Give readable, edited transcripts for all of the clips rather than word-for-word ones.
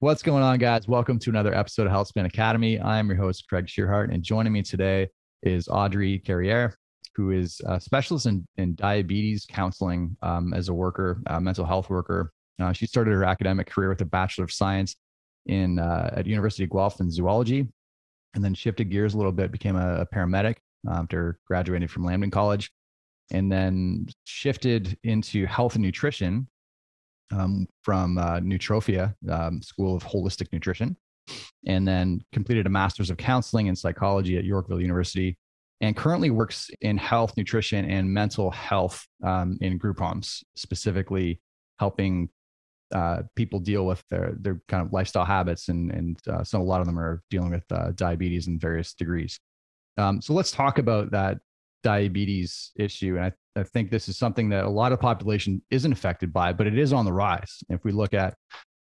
What's going on, guys? Welcome to another episode of Healthspan Academy. I'm your host, Craig Shearhart, and joining me today is Audrey Carriere, who is a specialist in diabetes counseling as a worker, mental health worker. She started her academic career with a Bachelor of Science at University Guelph in Zoology, and then shifted gears a little bit, became a paramedic after graduating from Lambton College, and then shifted into health and nutrition from Nutraphoria, School of Holistic Nutrition, and then completed a master's of counseling and psychology at Yorkville University, and currently works in health, nutrition, and mental health in group homes, specifically helping people deal with their kind of lifestyle habits, and so a lot of them are dealing with diabetes in various degrees. So let's talk about that diabetes issue. And I think this is something that a lot of the population isn't affected by, but it is on the rise. If we look at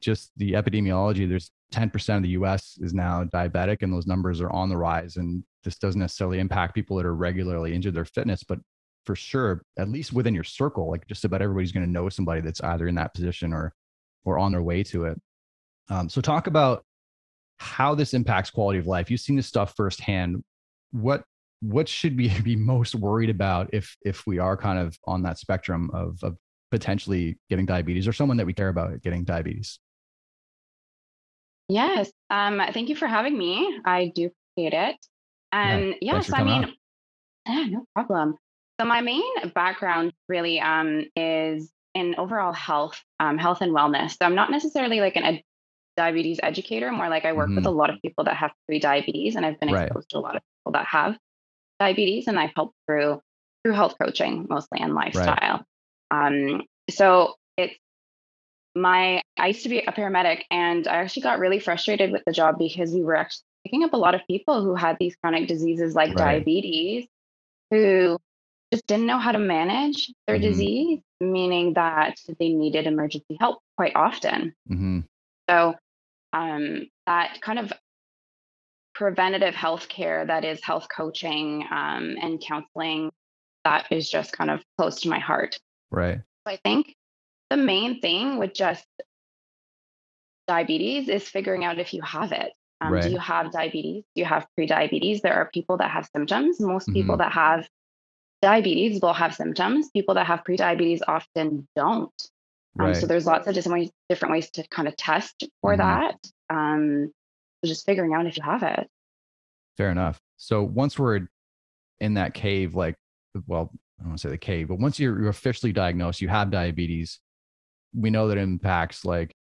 just the epidemiology, there's 10% of the US is now diabetic, and those numbers are on the rise. And this doesn't necessarily impact people that are regularly into their fitness, but for sure, at least within your circle, like just about everybody's going to know somebody that's either in that position or on their way to it. So talk about how this impacts quality of life. You've seen this stuff firsthand. What should we be most worried about if we are kind of on that spectrum of potentially getting diabetes, or someone that we care about getting diabetes? Yes. Thank you for having me. I do appreciate it. Yeah. And Thanks yes, for coming on. yeah, no problem. So my main background really is in overall health and wellness. So I'm not necessarily like diabetes educator, more like I work with Hmm. a lot of people that have pre-diabetes, and I've been Right. exposed to a lot of people that have diabetes, and I've helped through health coaching mostly and Right. lifestyle. So it's I used to be a paramedic, and I actually got really frustrated with the job because we were actually picking up a lot of people who had these chronic diseases like Right. diabetes, who just didn't know how to manage their Hmm. disease, meaning that they needed emergency help quite often. Hmm. So that kind of preventative health care, that is health coaching and counseling, that is just kind of close to my heart. Right. So I think the main thing with just diabetes is figuring out if you have it. Do Right. you have diabetes? Do you have pre-diabetes? There are people that have symptoms. Most Hmm. people that have diabetes will have symptoms. People that have pre-diabetes often don't. So Right. there's lots of different ways to kind of test for Hmm. that. So just figuring out if you have it. Fair enough. So once we're in that cave, like, well, I don't want to say the cave, but once you're officially diagnosed, you have diabetes. We know that it impacts like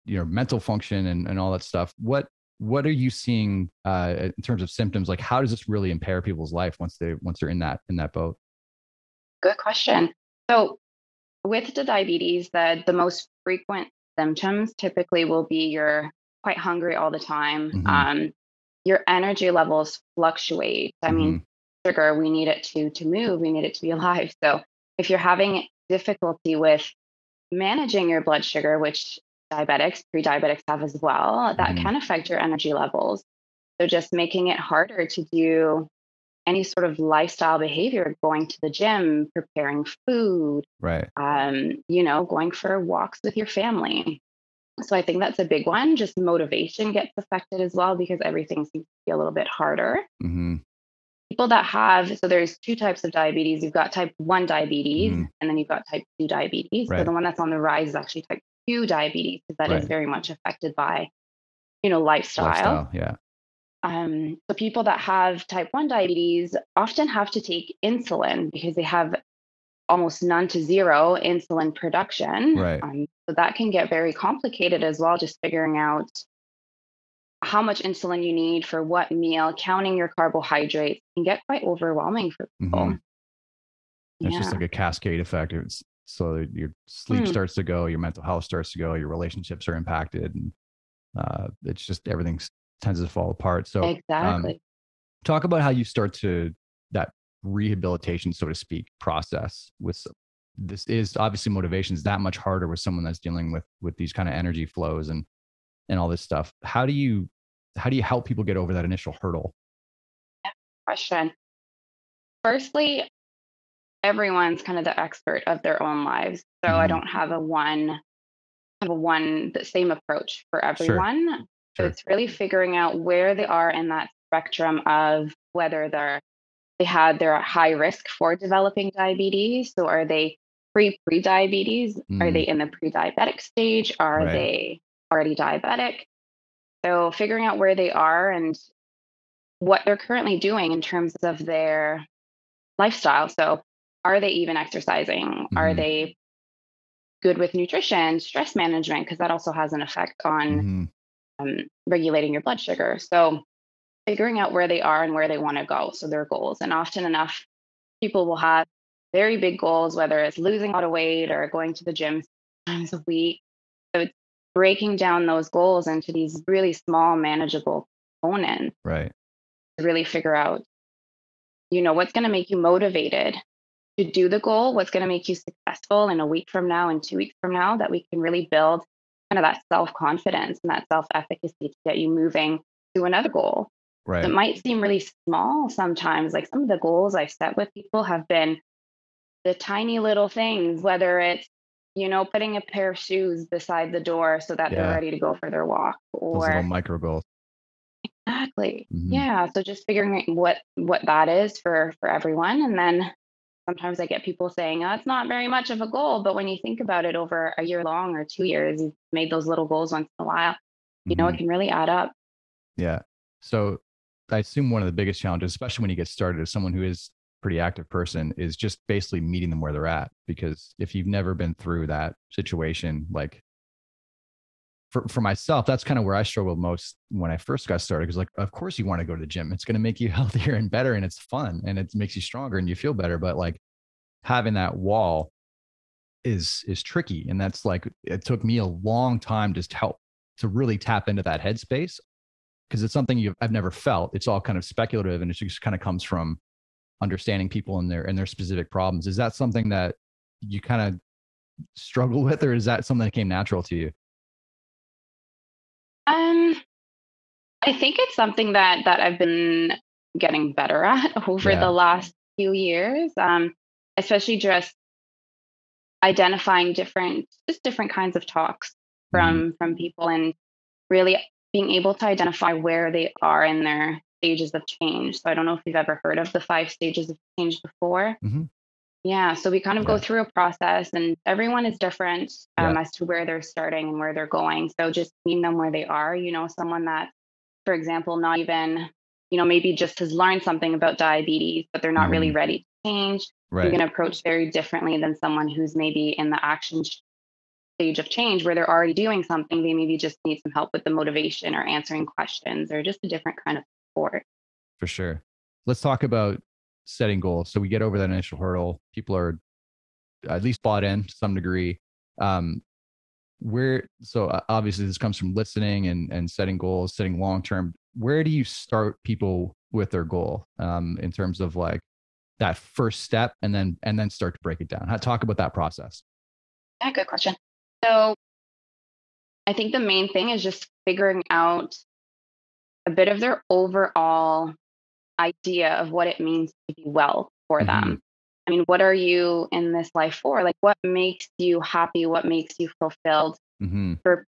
mental function and all that stuff. What are you seeing in terms of symptoms? Like, how does this really impair people's life once they're in that boat? Good question. So with the diabetes, the most frequent symptoms typically will be you're quite hungry all the time. Hmm. Your energy levels fluctuate. I mean, Hmm. sugar, we need it to move, we need it to be alive. So if you're having difficulty with managing your blood sugar, which pre-diabetics have as well, that Hmm. can affect your energy levels. So just making it harder to do any sort of lifestyle behavior, going to the gym, preparing food, Right. going for walks with your family. So I think that's a big one. Just motivation gets affected as well because everything seems to be a little bit harder. Hmm. People that have, so there's two types of diabetes. You've got type 1 diabetes, Hmm. and then you've got type 2 diabetes. So Right. the one that's on the rise is actually type 2 diabetes, because that is Right. very much affected by, lifestyle. Lifestyle. Yeah. So people that have type 1 diabetes often have to take insulin because they have almost none to zero insulin production. Right. So that can get very complicated as well, just figuring out how much insulin you need for what meal, counting your carbohydrates can get quite overwhelming for Hmm. people. It's just like Yeah. a cascade effect. It's so your sleep Hmm, starts to go, your mental health starts to go, your relationships are impacted, and it's just everything tends to fall apart. So, exactly. talk about how you start to that rehabilitation, so to speak, process with this. Is obviously motivation is that much harder with someone that's dealing with these kind of energy flows and all this stuff. How do you help people get over that initial hurdle? Yeah. Question. Firstly, everyone's kind of the expert of their own lives. So I Hmm. don't have a one have the same approach for Sure. everyone. So Sure. it's really figuring out where they are in that spectrum of whether they're at high risk for developing diabetes. So are they pre-diabetes? Are they Mm, in the pre-diabetic stage? Are right. they already diabetic? So figuring out where they are and what they're currently doing in terms of their lifestyle. So are they even exercising? Are Hmm. they good with nutrition, stress management? Because that also has an effect on Hmm. regulating your blood sugar. So figuring out where they are and where they want to go. So their goals. And often enough, people will have very big goals, whether it's losing a lot of weight or going to the gym times a week. So it's breaking down those goals into these really small, manageable components Right. to really figure out, what's going to make you motivated to do the goal, what's going to make you successful in a week from now and 2 weeks from now, that we can really build kind of that self confidence and that self efficacy to get you moving to another goal. It Right. might seem really small sometimes. Like some of the goals I've set with people have been the tiny little things, whether it's, putting a pair of shoes beside the door so that they're Yeah. ready to go for their walk, Those little or micro goals. exactly. Hmm. Yeah. So just figuring out what that is for everyone. And then sometimes I get people saying, oh, it's not very much of a goal. But when you think about it over a year long or 2 years, you've made those little goals once in a while, it Hmm. can really add up. Yeah. So I assume one of the biggest challenges, especially when you get started as someone who is a pretty active person, is just basically meeting them where they're at. Because if you've never been through that situation, like for myself, that's kind of where I struggled most when I first got started. Because like, of course you want to go to the gym. It's going to make you healthier and better, and it's fun, and it makes you stronger, and you feel better. But like having that wall is tricky, and that's like it took me a long time just help to really tap into that headspace because it's something I've never felt. It's all kind of speculative, and it just kind of comes from understanding people and their specific problems. Is that something that you kind of struggle with, or is that something that came natural to you? Um, I think it's something that I've been getting better at over the Yeah. last few years, especially just identifying different kinds of talks Hmm. from people, and really being able to identify where they are in their stages of change. So I don't know if you've ever heard of the 5 stages of change before. Hmm. Yeah, so we kind of go Yeah. through a process, and everyone is different Yeah. as to where they're starting and where they're going. So just meeting them where they are, someone that, for example, not even, maybe just has learned something about diabetes, but they're not really Hmm. ready to change. You're Right. going to approach very differently than someone who's maybe in the stage of change where they're already doing something. They maybe just need some help with the motivation or answering questions or just a different kind of support. For sure. Let's talk about setting goals. So we get over that initial hurdle. People are at least bought in to some degree. Um, Obviously this comes from listening and setting goals, setting long term. Where do you start people with their goal in terms of like that first step, and then start to break it down? Talk about that process. Yeah, good question. So I think the main thing is just figuring out a bit of their overall idea of what it means to be well for Hmm. them. I mean, what are you in this life for? Like, what makes you happy? What makes you fulfilled? Hmm. For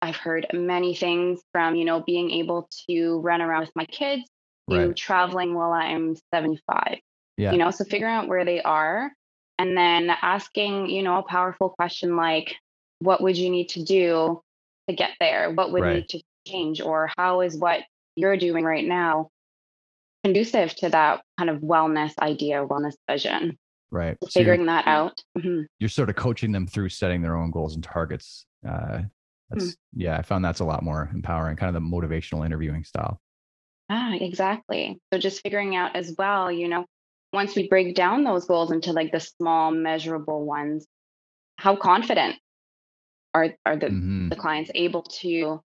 I've heard many things from, being able to run around with my kids to Right. traveling while I'm 75, Yeah. so figuring out where they are and then asking, a powerful question like, what would you need to do to get there? What would Right. need to change? Or how is what you're doing right now conducive to that kind of wellness idea, wellness vision? Right. So So you're figuring that out. Mhm. you're sort of coaching them through setting their own goals and targets. Mm. I found that's a lot more empowering, kind of the motivational interviewing style. Exactly. So just figuring out as well, once we break down those goals into like the small measurable ones, how confident are Hmm. the clients able to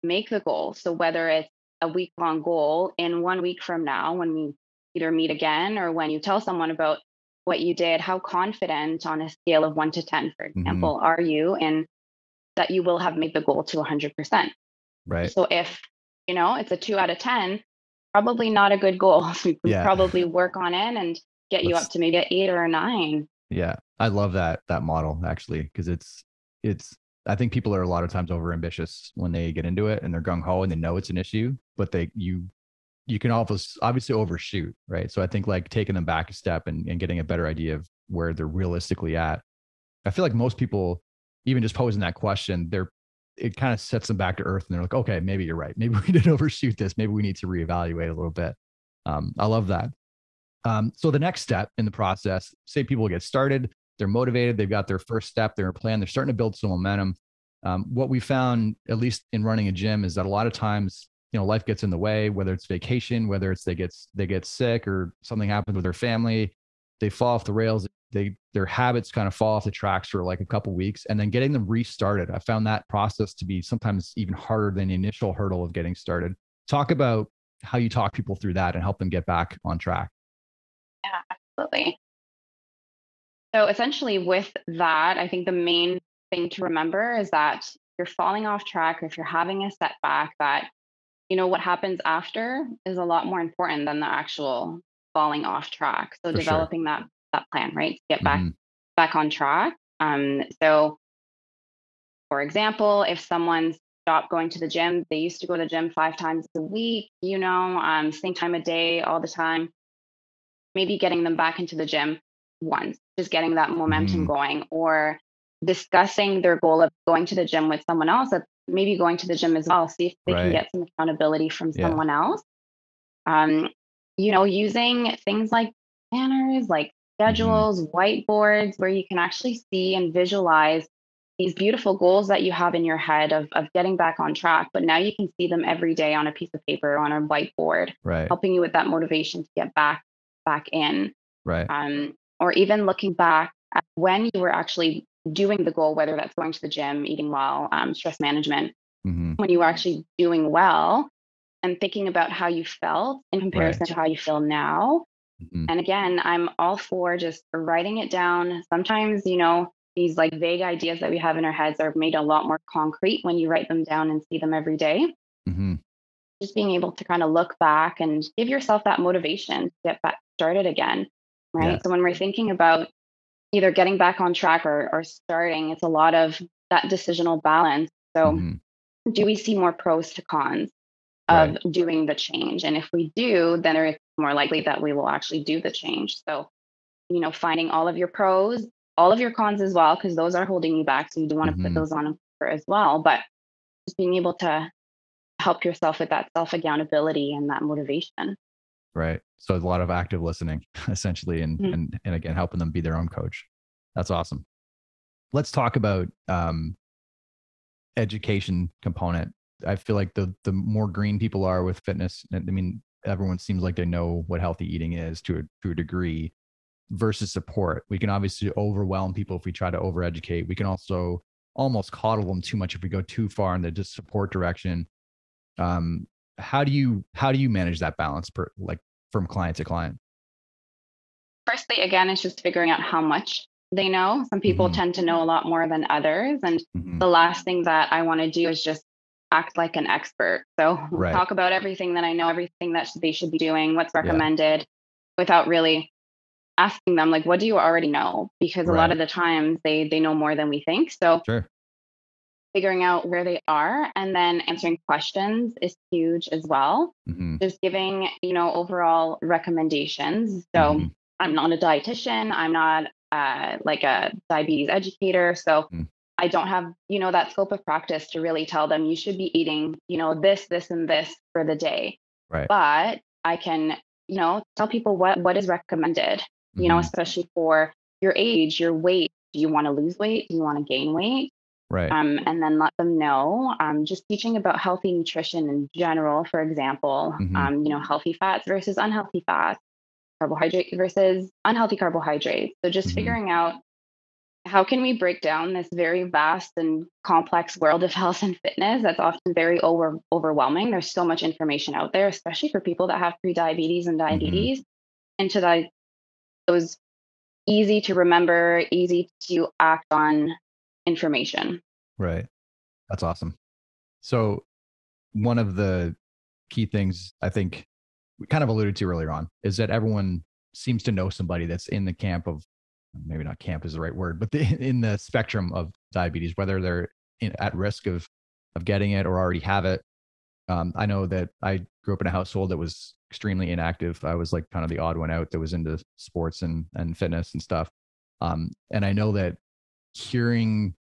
make the goal? So whether it's a week long goal in 1 week from now, when we either meet again or when you tell someone about what you did, how confident on a scale of 1 to 10, for Hmm. example, are you in that you will have made the goal to 100%? Right. So if, it's a 2 out of 10, probably not a good goal. So we can Yeah. probably work on it and get you up Let's to maybe an 8 or a 9. Yeah, I love that model actually because it's I think people are a lot of times overambitious when they get into it and they're gung ho and they know it's an issue, but you can obviously overshoot, right? So I think like taking them back a step and getting a better idea of where they're realistically at. I feel like most people, even just posing that question, it kind of sets them back to earth and they're like, okay, maybe you're right. Maybe we did overshoot this. Maybe we need to reevaluate a little bit. I love that. So the next step in the process, say people get started, they're motivated, they've got their first step, their plan, they're starting to build some momentum. What we found, at least in running a gym, is that a lot of times, life gets in the way, whether it's vacation, whether it's they get sick or something happens with their family, they fall off the rails, their habits kind of fall off the tracks for like a couple of weeks, and then getting them restarted. I found that process to be sometimes even harder than the initial hurdle of getting started. Talk about how you talk people through that and help them get back on track. Yeah, absolutely. So essentially with that, I think the main thing to remember is that if you're falling off track or if you're having a setback, that what happens after is a lot more important than the actual falling off track. So For sure. developing that plan, right, to get Mm-hmm. back on track. So for example, if someone's stopped going to the gym, they used to go to the gym 5 times a week, same time of day, all the time, maybe getting them back into the gym once, just getting that momentum Mm-hmm. going, or discussing their goal of going to the gym with someone else that's maybe going to the gym as well. See if they can Right. get some accountability from Yeah. someone else. Using things like planners, like Mm-hmm. schedules, whiteboards, where you can actually see and visualize these beautiful goals that you have in your head of getting back on track. But now you can see them every day on a piece of paper, on a whiteboard, Right. helping you with that motivation to get back in. Right. Or even looking back at when you were actually doing the goal, whether that's going to the gym, eating well, stress management, Mm-hmm. when you were actually doing well, and thinking about how you felt in Right. comparison to how you feel now. Mm-hmm. And again, I'm all for just writing it down. Sometimes, these like vague ideas that we have in our heads are made a lot more concrete when you write them down and see them every day. Mm-hmm. Just being able to kind of look back and give yourself that motivation to get back started again. Yeah. Right. So when we're thinking about either getting back on track or starting, it's a lot of that decisional balance. So Mm-hmm. do we see more pros to cons Right. of doing the change? And if we do, then it's more likely that we will actually do the change. So, finding all of your pros, all of your cons as well, because those are holding you back. So you do want to put Mm-hmm. those on paper as well. But just being able to help yourself with that self accountability and that motivation. Right. So a lot of active listening, essentially, and Mhm. and again helping them be their own coach. That's awesome. Let's talk about education component. I feel like the more green people are with fitness, I mean, everyone seems like they know what healthy eating is to a degree versus support. We can obviously overwhelm people if we try to overeducate. We can also almost coddle them too much if we go too far in the just support direction. Um, how do you manage that balance from client to client? Firstly, again, it's just figuring out how much they know. Some people Mm-hmm. tend to know a lot more than others. And Mm-hmm. the last thing that I want to do is just act like an expert. So Right. talk about everything that I know, everything that they should be doing, what's Yeah. recommended, without really asking them, like, what do you already know? Because a lot Right. of the times they know more than we think. So Sure. figuring out where they are and then answering questions is huge as well. Mm-hmm. Just giving, overall recommendations. So Mm-hmm. I'm not a dietitian. I'm not like a diabetes educator. So Mm-hmm. I don't have, that scope of practice to really tell them you should be eating, this, and this for the day. Right. But I can, tell people what is recommended, Mm-hmm. especially for your age, your weight. Do you want to lose weight? Do you want to gain weight? Right. And then let them know. Just teaching about healthy nutrition in general, for example, Mm-hmm. healthy fats versus unhealthy fats, carbohydrate versus unhealthy carbohydrates. So just Mm-hmm. figuring out how can we break down this very vast and complex world of health and fitness that's often very overwhelming. There's so much information out there, especially for people that have pre-diabetes and Mm-hmm. diabetes, into those easy to remember, easy to act on information. Right. That's awesome. So one of the key things I think we kind of alluded to earlier on is that everyone seems to know somebody that's in the camp of, maybe not camp is the right word, but in the spectrum of diabetes, whether they're at risk of getting it or already have it. I know that I grew up in a household that was extremely inactive. I was like kind of the odd one out that was into sports and fitness and stuff. And I know that hearing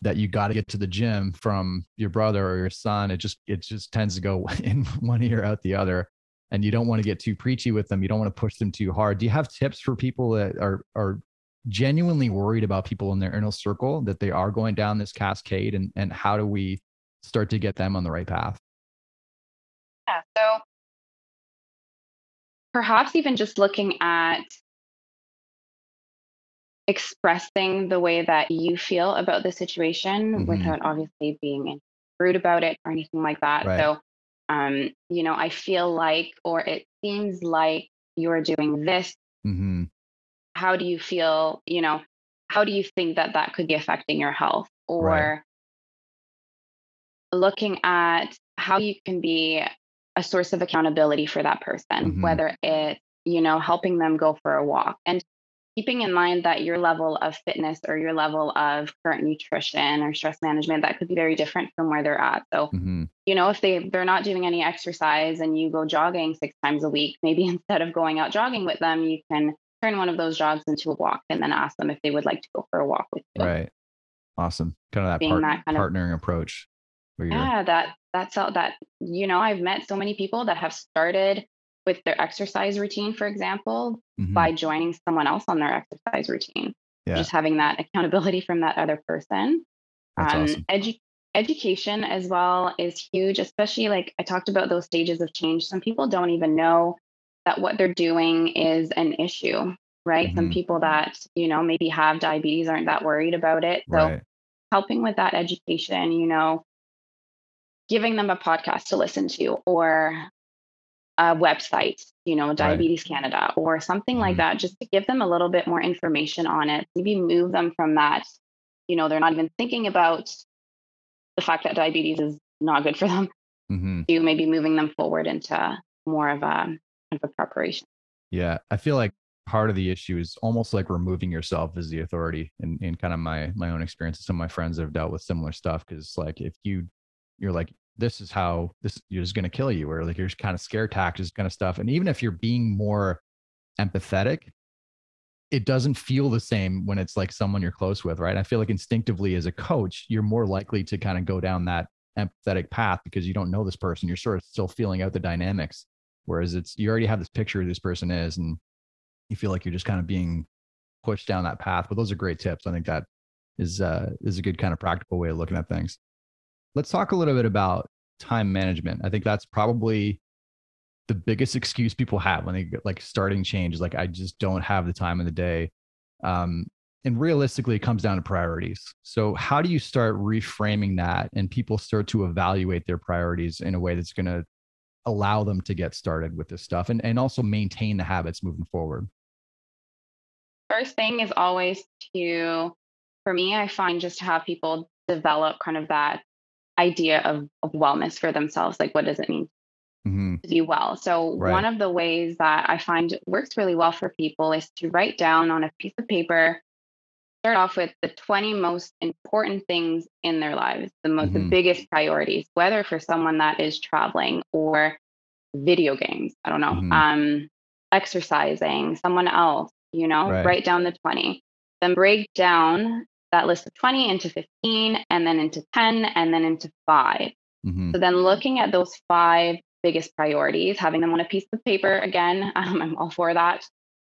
that you got to get to the gym from your brother or your son, it just tends to go in one ear out the other. And you don't want to get too preachy with them. You don't want to push them too hard. Do you have tips for people that are genuinely worried about people in their inner circle, that they are going down this cascade, and how do we start to get them on the right path? Yeah. So perhaps even just looking at expressing the way that you feel about the situation Mm-hmm. without obviously being rude about it or anything like that. Right. So, I feel like, or it seems like you're doing this. Mm-hmm. How do you feel? How do you think that that could be affecting your health? Right. Or looking at how you can be a source of accountability for that person, Mm-hmm. whether it's, helping them go for a walk. And keeping in mind that your level of fitness or your level of current nutrition or stress management, that could be very different from where they're at. So, Mm-hmm. if they're not doing any exercise and you go jogging 6 times a week, maybe instead of going out jogging with them, you can turn one of those jogs into a walk and then ask them if they would like to go for a walk with you. Right. Awesome. Kind of that Being that kind of, partnering approach where you're. yeah, that's all that, I've met so many people that have started with their exercise routine, for example, Mm-hmm. by joining someone else on their exercise routine, Yeah. just having that accountability from that other person. That's awesome. Education as well is huge, especially like I talked about those stages of change. Some people don't even know that what they're doing is an issue, right? Some Mm-hmm. people that, maybe have diabetes aren't that worried about it. So Right. helping with that education, giving them a podcast to listen to or a website, Right. Diabetes Canada or something like Mm-hmm. that, just to give them a little bit more information on it. Maybe move them from that, they're not even thinking about the fact that diabetes is not good for them, Mm-hmm. to maybe moving them forward into more of a preparation. Yeah. I feel like part of the issue is almost like removing yourself as the authority in kind of my own experiences. Some of my friends have dealt with similar stuff. Cause like if you're like, this is how this you're just gonna kill you, or like you're just kind of scare tactics kind of stuff. And even if you're being more empathetic, it doesn't feel the same when it's like someone you're close with, right? I feel like instinctively as a coach, you're more likely to kind of go down that empathetic path because you don't know this person. You're sort of still feeling out the dynamics. Whereas you already have this picture of who this person is, and you feel like you're just kind of being pushed down that path. But those are great tips. I think that is a good kind of practical way of looking at things. Let's talk a little bit about time management. I think that's probably the biggest excuse people have when they get like starting change is like, I just don't have the time in the day. And realistically, it comes down to priorities. So how do you start reframing that and people start to evaluate their priorities in a way that's going to allow them to get started with this stuff and also maintain the habits moving forward? First thing is always for me, I find just to have people develop kind of that idea of wellness for themselves. Like, what does it mean Mm-hmm. to be well? So, one Right. of the ways that I find works really well for people is to write down on a piece of paper, start off with the 20 most important things in their lives, the Mm-hmm. biggest priorities, whether for someone that is traveling or video games, I don't know, Mm-hmm. exercising, someone else, Right. write down the 20, then break down that list of 20 into 15 and then into 10 and then into 5. Mm-hmm. So then looking at those 5 biggest priorities, having them on a piece of paper, again, I'm all for that.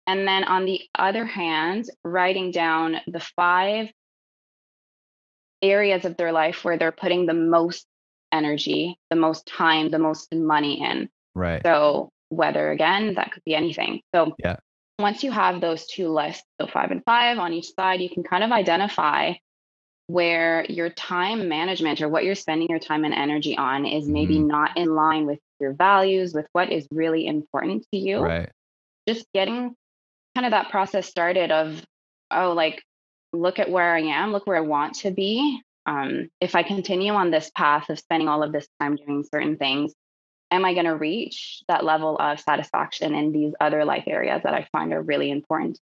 And then on the other hand, writing down the 5 areas of their life where they're putting the most energy, the most time, the most money in. Right. So whether again, that could be anything. So Yeah. once you have those 2 lists, so 5 and 5 on each side, you can kind of identify where your time management or what you're spending your time and energy on is maybe Mm-hmm. not in line with your values, with what is really important to you. Right. Just getting kind of that process started of, oh, like, look at where I am, look where I want to be. If I continue on this path of spending all of this time doing certain things, am I going to reach that level of satisfaction in these other life areas that I find are really important?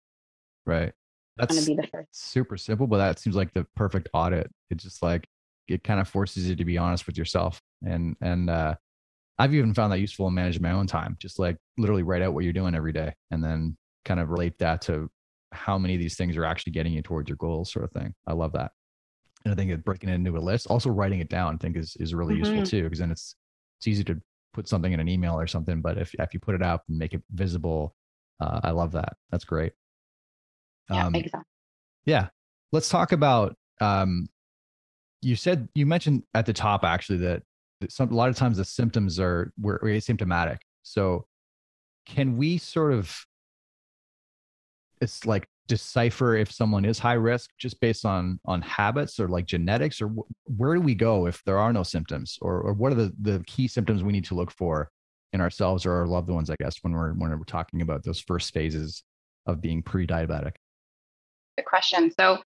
Right. Going to That's be the first. super simple, but that seems like the perfect audit. It's just like it kind of forces you to be honest with yourself. And I've even found that useful in managing my own time. Just like literally write out what you're doing every day, and then kind of relate that to how many of these things are actually getting you towards your goals, sort of thing. I love that. And I think that breaking it into a list, also writing it down, I think is really useful too, because then it's easy to put something in an email or something, but if you put it out and make it visible, I love that. That's great. Yeah, exactly. Yeah. Let's talk about, you mentioned at the top actually that a lot of times the symptoms were asymptomatic. So can we sort of, it's like decipher if someone is high risk just based on habits or like genetics, or where do we go if there are no symptoms, or what are the key symptoms we need to look for in ourselves or our loved ones, I guess, when we're talking about those first phases of being pre-diabetic? Good question. So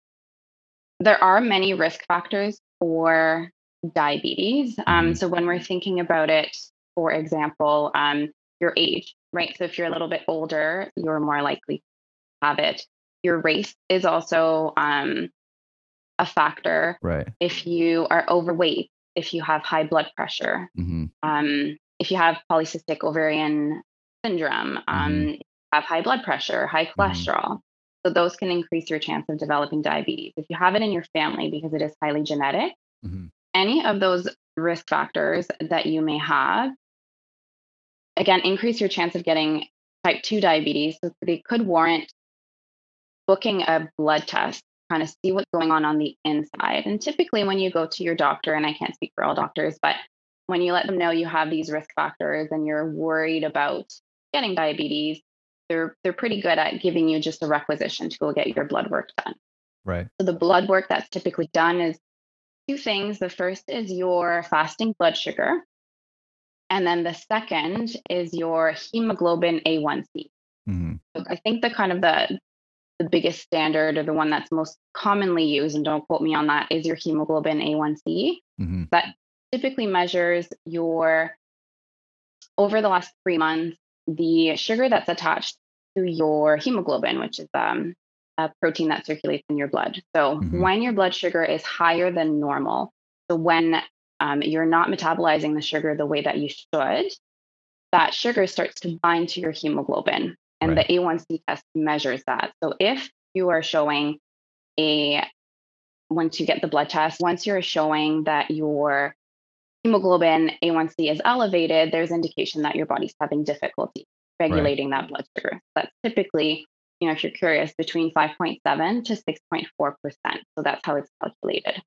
there are many risk factors for diabetes. So when we're thinking about it, for example, your age, right? So if you're a little bit older, you're more likely to have it. Your race is also a factor. Right. If you are overweight, if you have high blood pressure, if you have polycystic ovarian syndrome, if you have high blood pressure, high cholesterol. So those can increase your chance of developing diabetes. If you have it in your family, because it is highly genetic, any of those risk factors that you may have, again, increase your chance of getting type 2 diabetes. So they could warrant booking a blood test, kind of see what's going on the inside. And typically when you go to your doctor, and I can't speak for all doctors, but when you let them know you have these risk factors and you're worried about getting diabetes, they're pretty good at giving you just a requisition to go get your blood work done. Right. So the blood work that's typically done is two things. The first is your fasting blood sugar. And then the second is your hemoglobin A1c. So I think the kind of the biggest standard, or the one that's most commonly used, and don't quote me on that, is your hemoglobin A1c. That typically measures your, over the last 3 months, the sugar that's attached to your hemoglobin, which is a protein that circulates in your blood. So when your blood sugar is higher than normal, so when you're not metabolizing the sugar the way that you should, that sugar starts to bind to your hemoglobin. And the A1c test measures that. So if you are showing once you get the blood test, once you're showing that your hemoglobin A1c is elevated, there's indication that your body's having difficulty regulating that blood sugar. That's typically, if you're curious, between 5.7 to 6.4%. So that's how it's calculated.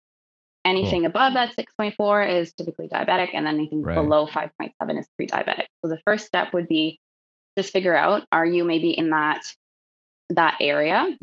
Anything above that 6.4 is typically diabetic, and then anything below 5.7 is pre-diabetic. So the first step would be just figure out, are you maybe in that area?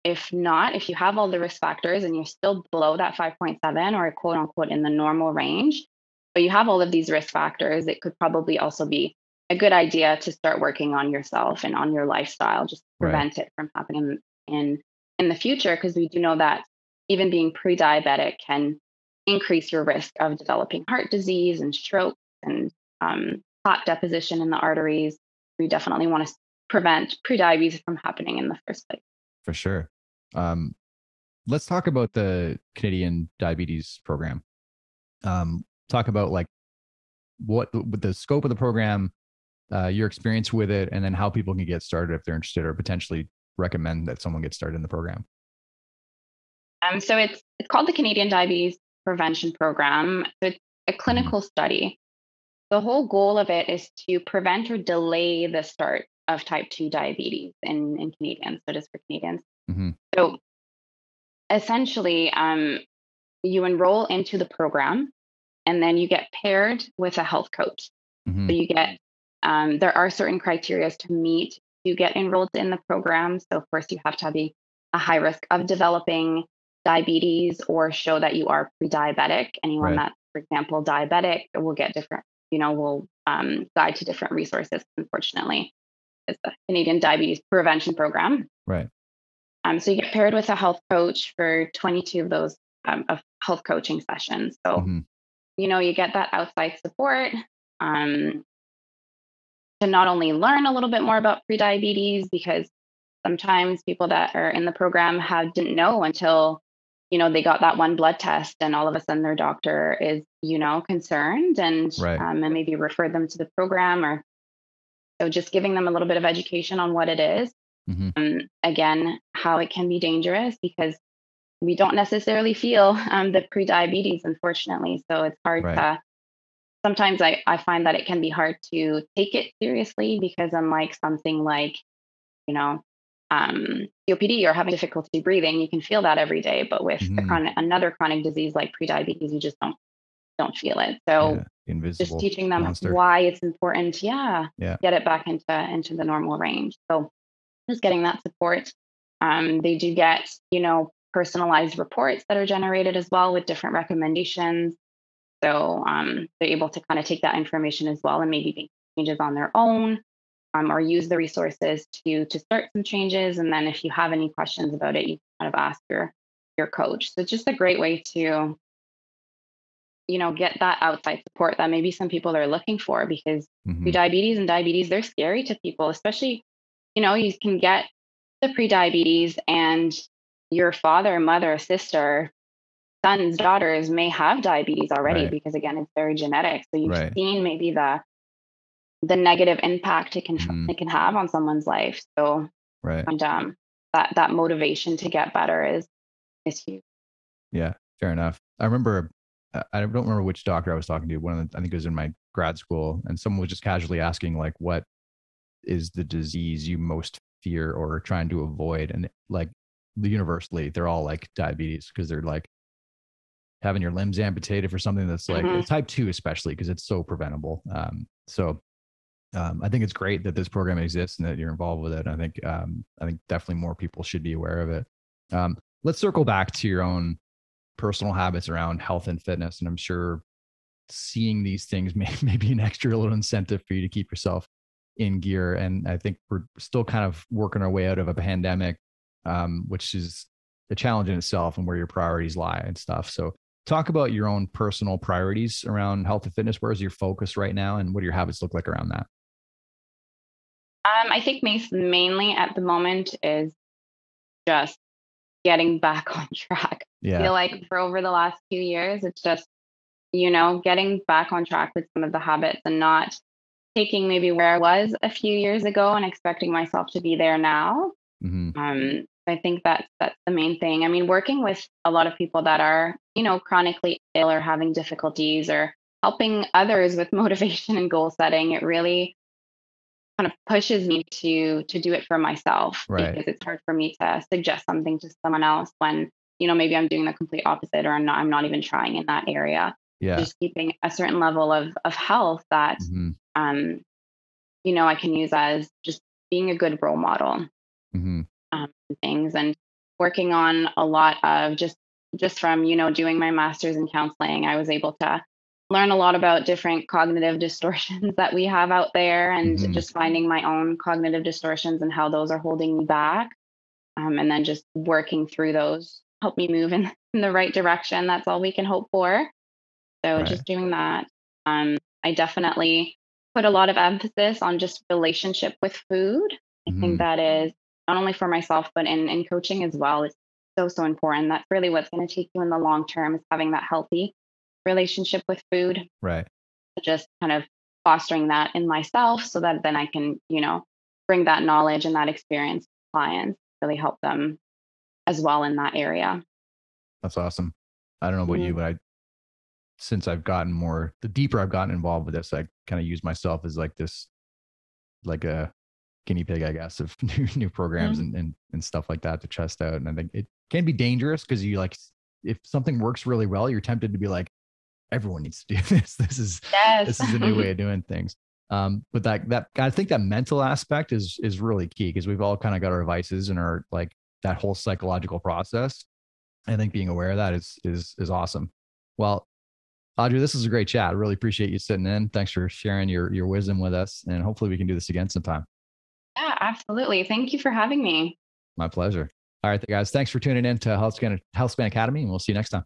If not, if you have all the risk factors and you're still below that 5.7, or quote unquote in the normal range, but you have all of these risk factors, it could probably also be a good idea to start working on yourself and on your lifestyle, just to prevent it from happening in the future. Because we do know that even being pre-diabetic can increase your risk of developing heart disease and stroke and plaque deposition in the arteries. We definitely want to prevent pre-diabetes from happening in the first place. For sure. Let's talk about the Canadian diabetes program. Talk about like what the scope of the program, your experience with it, and then how people can get started if they're interested, or potentially recommend that someone get started in the program. So it's called the Canadian Diabetes Prevention Program. So it's a clinical study. The whole goal of it is to prevent or delay the start of type 2 diabetes in Canadians. So it is for Canadians. So essentially, you enroll into the program, and then you get paired with a health coach. So you get, there are certain criteria to meet to get enrolled in the program. So first, you have to have a high risk of developing diabetes, or show that you are pre-diabetic. Anyone that's, for example, diabetic will get different, will guide to different resources, unfortunately. It's the Canadian Diabetes Prevention Program. So you get paired with a health coach for 22 of those of health coaching sessions. So, you get that outside support to not only learn a little bit more about prediabetes, because sometimes people that are in the program didn't know until they got that one blood test and all of a sudden their doctor is, concerned and, Right. and maybe referred them to the program, or so just giving them a little bit of education on what it is. Mm-hmm. Again, how it can be dangerous, because we don't necessarily feel the pre-diabetes, unfortunately. So it's hard Right. to, sometimes I find that it can be hard to take it seriously, because unlike something like, you know, COPD or having difficulty breathing, you can feel that every day. But with Mm-hmm. another chronic disease like pre-diabetes, you just don't feel it. Yeah. So just Invisible teaching them monster. why it's important, yeah, Yeah. get it back into the normal range. So just getting that support. They do get, personalized reports that are generated as well with different recommendations. So they're able to kind of take that information as well and maybe make changes on their own, or use the resources to start some changes. And then if you have any questions about it, you kind of ask your coach. So it's just a great way to, get that outside support that maybe some people are looking for, because Mm-hmm. pre-diabetes and diabetes, they're scary to people, especially, you can get the pre-diabetes and your father, mother, sister, sons, daughters may have diabetes already, Right. because again, it's very genetic. So you've Right. seen maybe the negative impact it can Mm-hmm. it can have on someone's life. So Right. and that motivation to get better is huge. Yeah. Fair enough. I remember, I don't remember which doctor I was talking to. I think it was in my grad school, and someone was just casually asking, like, what is the disease you most fear or are trying to avoid? And like, universally, they're all like diabetes, because they're like having your limbs amputated for something that's like Hmm. type 2, especially because it's so preventable. I think it's great that this program exists and that you're involved with it. I think definitely more people should be aware of it. Let's circle back to your own personal habits around health and fitness. And I'm sure seeing these things may be an extra little incentive for you to keep yourself in gear. And I think we're still kind of working our way out of a pandemic, which is a challenge in itself, and where your priorities lie and stuff. So talk about your own personal priorities around health and fitness. Where's your focus right now, and what do your habits look like around that? I think mainly at the moment is just getting back on track. I Yeah. feel like for over the last few years, it's just, getting back on track with some of the habits and not taking maybe where I was a few years ago and expecting myself to be there now. Mm-hmm. I think that's the main thing. I mean, working with a lot of people that are, chronically ill or having difficulties, or helping others with motivation and goal setting, it really kind of pushes me to do it for myself, Right. because it's hard for me to suggest something to someone else when, maybe I'm doing the complete opposite, or I'm not even trying in that area. Yeah. Just keeping a certain level of health that Mm-hmm. um, I can use as just being a good role model, Mm-hmm. and things, and working on a lot of just from, doing my master's in counseling, I was able to learn a lot about different cognitive distortions that we have out there, and Mm-hmm. just finding my own cognitive distortions and how those are holding me back, and then just working through those help me move in the right direction. That's all we can hope for. So Right. just doing that. I definitely put a lot of emphasis on just relationship with food. I think Mm-hmm. that is not only for myself, but in coaching as well. It's so important. That's really what's going to take you in the long term, is having that healthy relationship with food. Right. Just kind of fostering that in myself, so that then I can, bring that knowledge and that experience to clients, really help them as well in that area. That's awesome. I don't know about you, Mhm. but since I've gotten more, the deeper I've gotten involved with this, I kind of use myself as like this, like a guinea pig, I guess, of new programs Mhm. and stuff like that to test out. And I think it can be dangerous, because you like, if something works really well, you're tempted to be like, everyone needs to do this. Yes. This is a new way of doing things. But that I think that mental aspect is really key, because we've all kind of got our vices and our like that whole psychological process. I think being aware of that is awesome. Well, Audrey, this is a great chat. I really appreciate you sitting in. Thanks for sharing your wisdom with us, and hopefully we can do this again sometime. Yeah, absolutely. Thank you for having me. My pleasure. All right, guys. Thanks for tuning in to Healthspan Academy, and we'll see you next time.